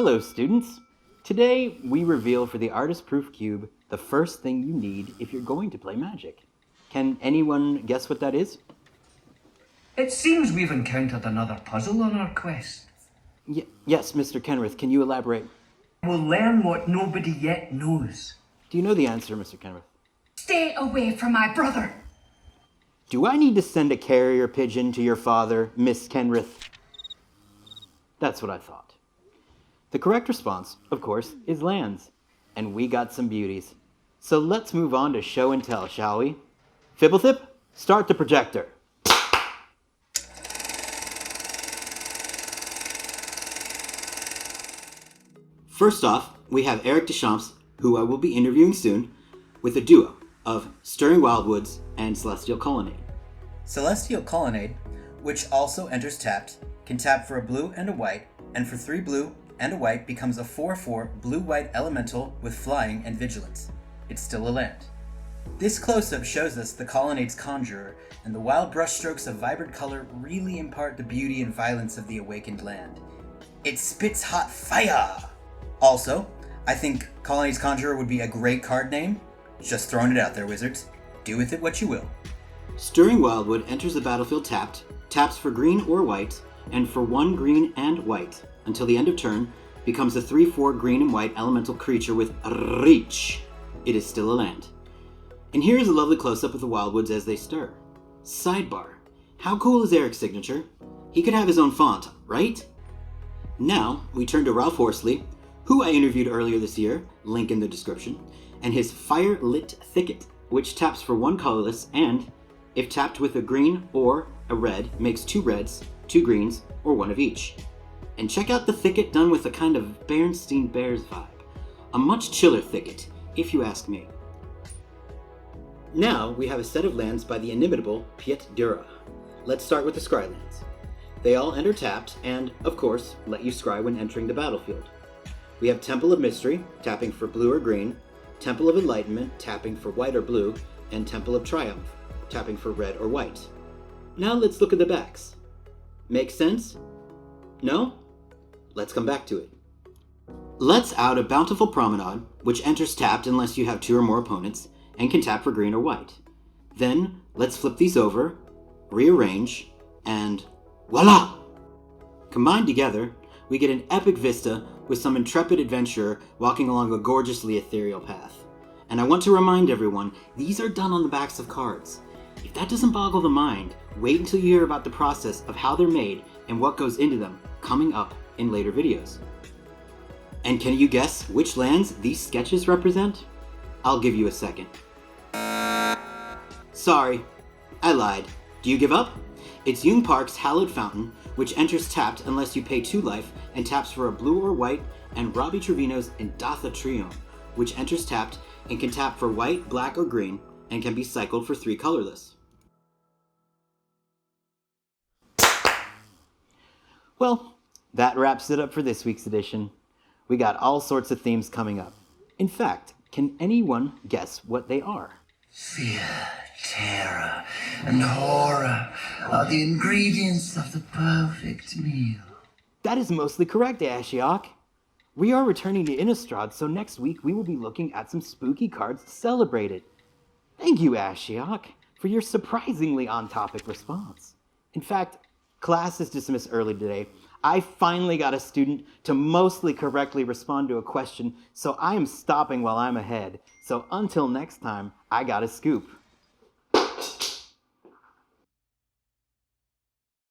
Hello, students. Today, we reveal for the artist-proof cube the first thing you need if you're going to play Magic. Can anyone guess what that is? It seems we've encountered another puzzle on our quest. Yes, Mr. Kenrith, can you elaborate? We'll learn what nobody yet knows. Do you know the answer, Mr. Kenrith? Stay away from my brother. Do I need to send a carrier pigeon to your father, Miss Kenrith? That's what I thought. The correct response, of course, is lands. And we got some beauties. So let's move on to show and tell, shall we? Fibblethip, start the projector. First off, we have Eric Deschamps, who I will be interviewing soon, with a duo of Stirring Wildwoods and Celestial Colonnade. Celestial Colonnade, which also enters tapped, can tap for a blue and a white, and for 3 blue and a white becomes a 4/4 blue-white elemental with flying and vigilance. It's still a land. This close-up shows us the Colonnade's conjurer, and the wild brushstrokes of vibrant color really impart the beauty and violence of the awakened land. It spits hot fire! Also, I think Colonnade's Conjurer would be a great card name. Just throwing it out there, wizards. Do with it what you will. Stirring Wildwood enters the battlefield tapped, taps for green or white, and for 1 green and white, until the end of turn, becomes a 3/4 green and white elemental creature with reach. It is still a land. And here is a lovely close-up of the Wildwoods as they stir. Sidebar. How cool is Eric's signature? He could have his own font, right? Now, we turn to Ralph Horsley, who I interviewed earlier this year, link in the description, and his Fire-Lit Thicket, which taps for 1 colorless and, if tapped with a green or a red, makes 2 reds, 2 greens, or 1 of each. And check out the thicket done with a kind of Berenstain Bears vibe. A much chiller thicket, if you ask me. Now we have a set of lands by the inimitable Piet Dura. Let's start with the Scry lands. They all enter tapped and, of course, let you scry when entering the battlefield. We have Temple of Mystery, tapping for blue or green, Temple of Enlightenment, tapping for white or blue, and Temple of Triumph, tapping for red or white. Now let's look at the backs. Make sense? No? Let's come back to it. Let's out a Bountiful Promenade, which enters tapped unless you have 2 or more opponents, and can tap for green or white. Then, let's flip these over, rearrange, and voila! Combined together, we get an epic vista with some intrepid adventurer walking along a gorgeously ethereal path. And I want to remind everyone, these are done on the backs of cards. If that doesn't boggle the mind, wait until you hear about the process of how they're made and what goes into them coming up in later videos. And can you guess which lands these sketches represent? I'll give you a second. Sorry, I lied. Do you give up? It's Yung Park's Hallowed Fountain, which enters tapped unless you pay 2 life and taps for a blue or white, and Robbie Trevino's Indatha Triome, which enters tapped and can tap for white, black, or green, and can be cycled for 3 colorless. Well, that wraps it up for this week's edition. We got all sorts of themes coming up. In fact, can anyone guess what they are? Fear, terror, and horror are the ingredients of the perfect meal. That is mostly correct, Ashiok. We are returning to Innistrad, so next week we will be looking at some spooky cards to celebrate it. Thank you, Ashiok, for your surprisingly on-topic response. In fact, class is dismissed early today. I finally got a student to mostly correctly respond to a question, so I am stopping while I'm ahead. So until next time, I got a scoop.